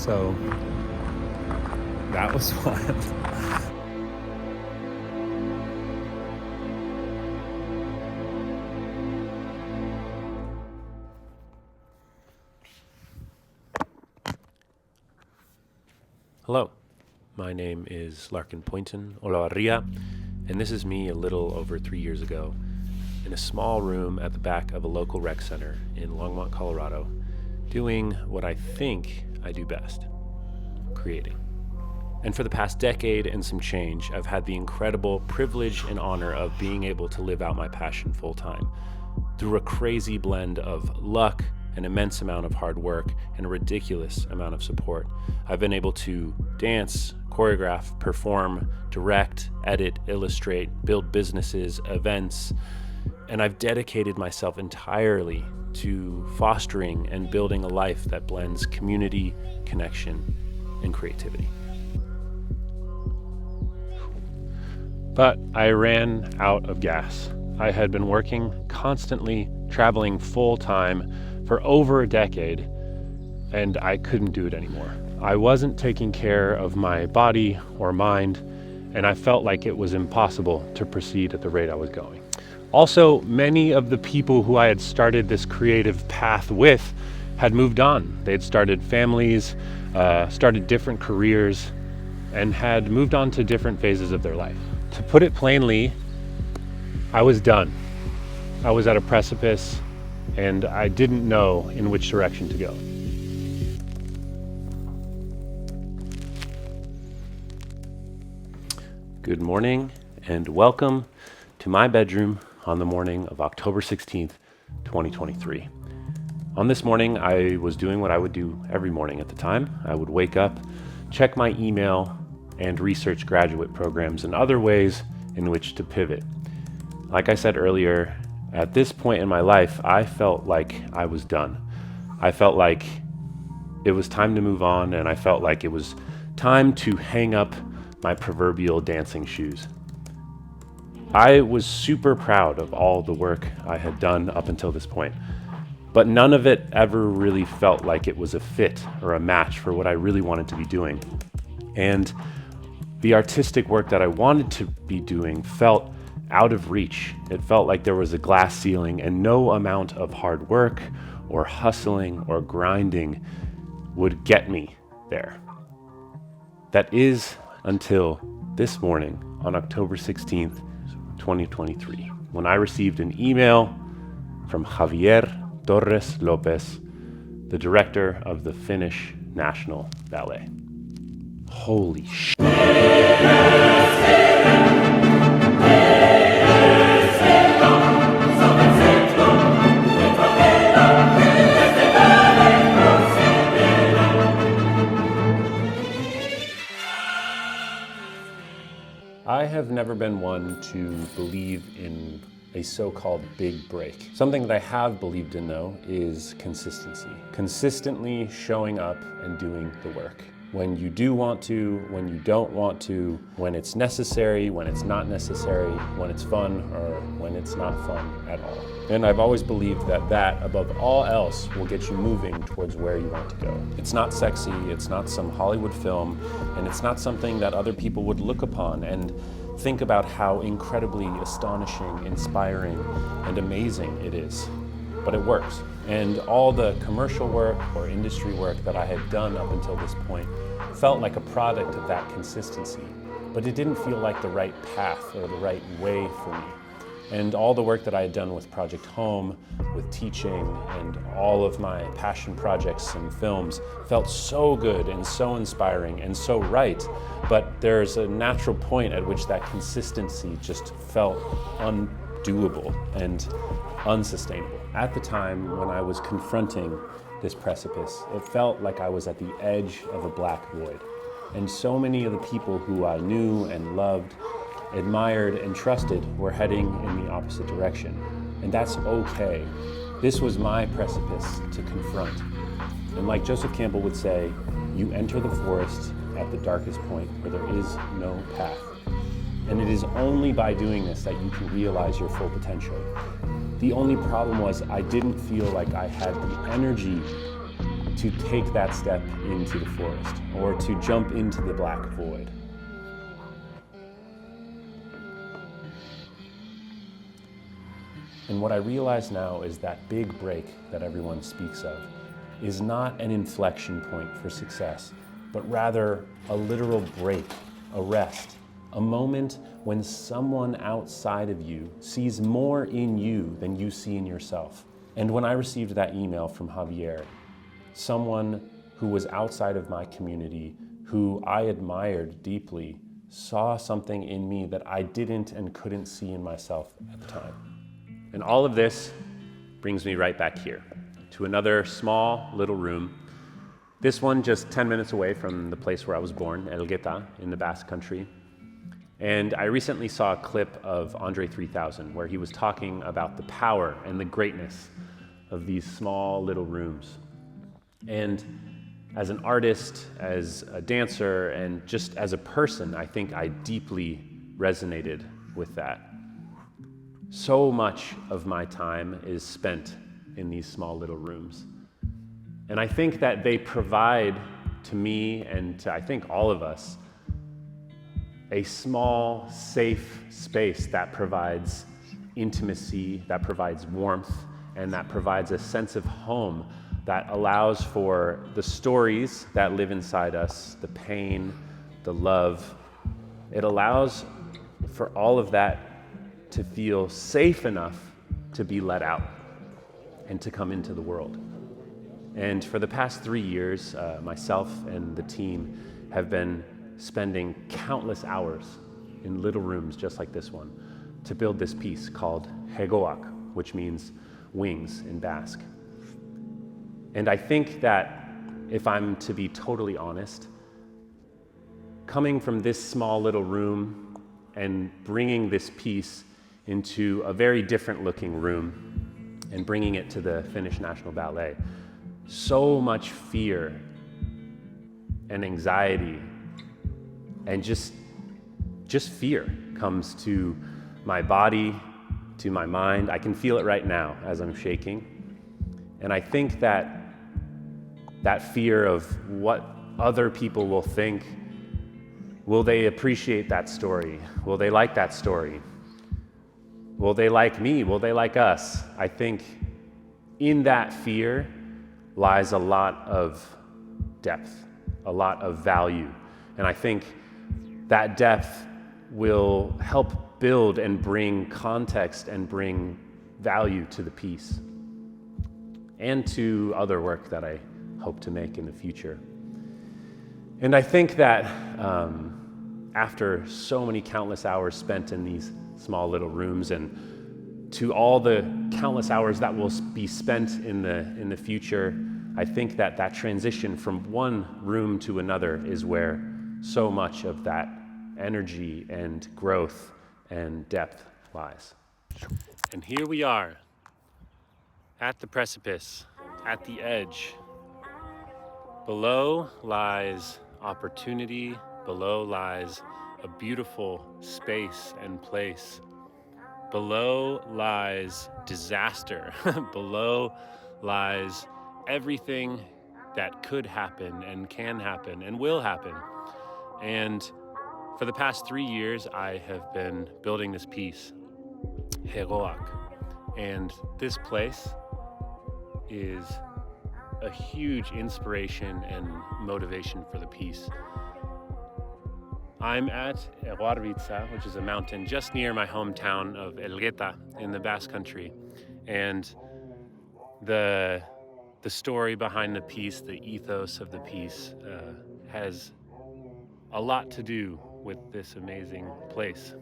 So that was fun. Hello, my name is Larkin Poynton Olavarria, and this is me a little over 3 years ago in a small room at the back of a local rec center in Longmont, Colorado, doing what I think I do best, creating. And for the past decade and some change, I've had the incredible privilege and honor of being able to live out my passion full time through a crazy blend of luck, an immense amount of hard work, and a ridiculous amount of support. I've been able to dance, choreograph, perform, direct, edit, illustrate, build businesses, events, and I've dedicated myself entirely to fostering and building a life that blends community, connection, and creativity. But I ran out of gas. I had been working constantly, traveling full-time for over a decade, and I couldn't do it anymore. I wasn't taking care of my body or mind, and I felt like it was impossible to proceed at the rate I was going. Also, many of the people who I had started this creative path with had moved on. They had started families, started different careers, and had moved on to different phases of their life. To put it plainly, I was done. I was at a precipice, and I didn't know in which direction to go. Good morning, and welcome to my bedroom on the morning of October 16th, 2023. On this morning, I was doing what I would do every morning at the time. I would wake up, check my email, and research graduate programs and other ways in which to pivot. Like I said earlier, at this point in my life, I felt like I was done. I felt like it was time to move on, and I felt like it was time to hang up my proverbial dancing shoes. I was super proud of all the work I had done up until this point, but none of it ever really felt like it was a fit or a match for what I really wanted to be doing. And the artistic work that I wanted to be doing felt out of reach. It felt like there was a glass ceiling, and no amount of hard work or hustling or grinding would get me there. That is until this morning on October 16th, 2023, when I received an email from Javier Torres Lopez, the director of the Finnish National Ballet. Holy shit. I have never been one to believe in a so-called big break. Something that I have believed in, though, is consistency. Consistently showing up and doing the work. When you do want to, when you don't want to, when it's necessary, when it's not necessary, when it's fun, or when it's not fun at all. And I've always believed that above all else, will get you moving towards where you want to go. It's not sexy, it's not some Hollywood film, and it's not something that other people would look upon and think about how incredibly astonishing, inspiring, and amazing it is. But it works. And all the commercial work or industry work that I had done up until this point felt like a product of that consistency, but it didn't feel like the right path or the right way for me. And all the work that I had done with Project Home, with teaching, and all of my passion projects and films felt so good and so inspiring and so right, but there's a natural point at which that consistency just felt undoable and unsustainable. At the time when I was confronting this precipice, it felt like I was at the edge of a black void. And so many of the people who I knew and loved, admired and trusted were heading in the opposite direction. And that's okay. This was my precipice to confront. And like Joseph Campbell would say, you enter the forest at the darkest point where there is no path. And it is only by doing this that you can realize your full potential. The only problem was I didn't feel like I had the energy to take that step into the forest or to jump into the black void. And what I realize now is that big break that everyone speaks of is not an inflection point for success, but rather a literal break, a rest, a moment when someone outside of you sees more in you than you see in yourself. And when I received that email from Javier, someone who was outside of my community, who I admired deeply, saw something in me that I didn't and couldn't see in myself at the time. And all of this brings me right back here to another small little room. This one just 10 minutes away from the place where I was born, Elgeta, in the Basque Country. And I recently saw a clip of Andre 3000 where he was talking about the power and the greatness of these small little rooms. And as an artist, as a dancer, and just as a person, I think I deeply resonated with that. So much of my time is spent in these small little rooms. And I think that they provide to me and to, I think, all of us, a small, safe space that provides intimacy, that provides warmth, and that provides a sense of home that allows for the stories that live inside us, the pain, the love. It allows for all of that to feel safe enough to be let out and to come into the world. And for the past 3 years, myself and the team have been spending countless hours in little rooms just like this one to build this piece called Hegoak, which means wings in Basque. And I think that if I'm to be totally honest, coming from this small little room and bringing this piece into a very different looking room and bringing it to the Finnish National Ballet, so much fear and anxiety and just fear comes to my body, to my mind. I can feel it right now as I'm shaking. And I think that fear of what other people will think, will they appreciate that story? Will they like that story? Will they like me? Will they like us? I think in that fear lies a lot of depth, a lot of value. And I think that depth will help build and bring context and bring value to the piece and to other work that I hope to make in the future. And I think that after so many countless hours spent in these small little rooms, and to all the countless hours that will be spent in the future, I think that transition from one room to another is where so much of that energy and growth and depth lies. And here we are at the precipice, at the edge. Below lies opportunity, below lies a beautiful space and place. Below lies disaster. Below lies everything that could happen and can happen and will happen. And for the past 3 years, I have been building this piece, Hegoak. And this place is a huge inspiration and motivation for the piece. I'm at Erwarvitsa, which is a mountain just near my hometown of Elgeta in the Basque Country. And the story behind the piece, the ethos of the piece, has a lot to do with this amazing place.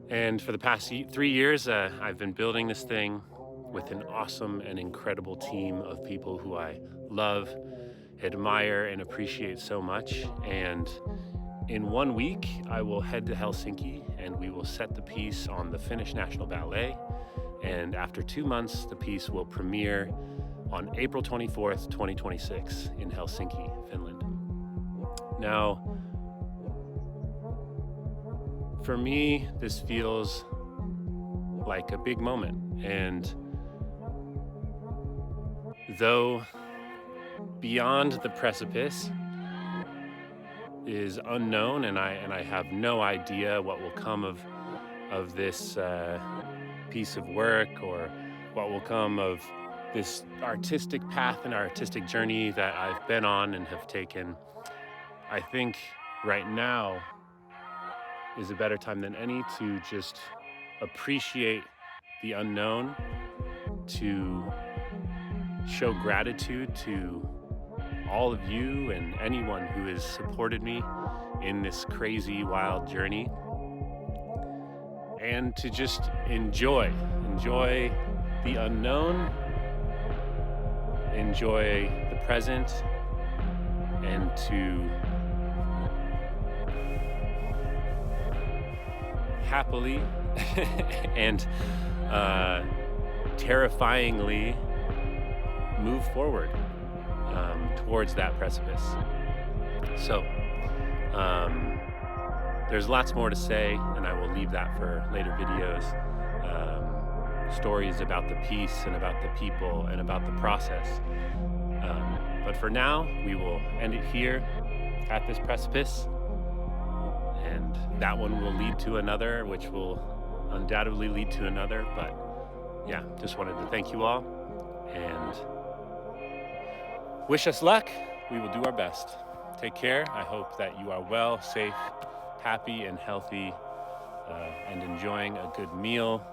And for the past 3 years, I've been building this thing with an awesome and incredible team of people who I love, admire, and appreciate so much. And in 1 week, I will head to Helsinki and we will set the piece on the Finnish National Ballet. And after 2 months, the piece will premiere on April 24th, 2026 in Helsinki, Finland. Now, for me, this feels like a big moment. And though beyond the precipice is unknown, and I have no idea what will come of this piece of work, or what will come of this artistic path and artistic journey that I've been on and have taken. I think right now is a better time than any to just appreciate the unknown, to show gratitude to all of you and anyone who has supported me in this crazy, wild journey, and to just enjoy the unknown, enjoy the present, and to happily and terrifyingly move forward towards that precipice. So there's lots more to say, and I will leave that for later videos. Stories about the piece and about the people and about the process. But for now, we will end it here at this precipice, and that one will lead to another, which will undoubtedly lead to another. But yeah, just wanted to thank you all and wish us luck. We will do our best. Take care. I hope that you are well, safe, happy, and healthy, and enjoying a good meal,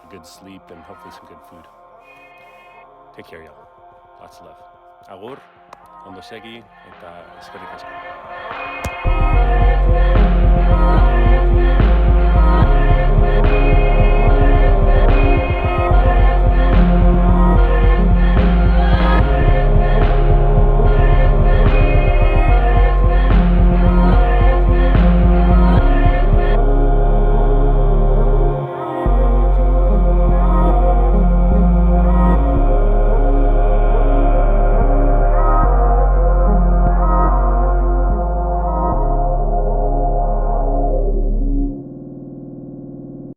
a good sleep, and hopefully some good food. Take care, y'all. Lots of love. Agur, ondo segi, eta eskerrik asko.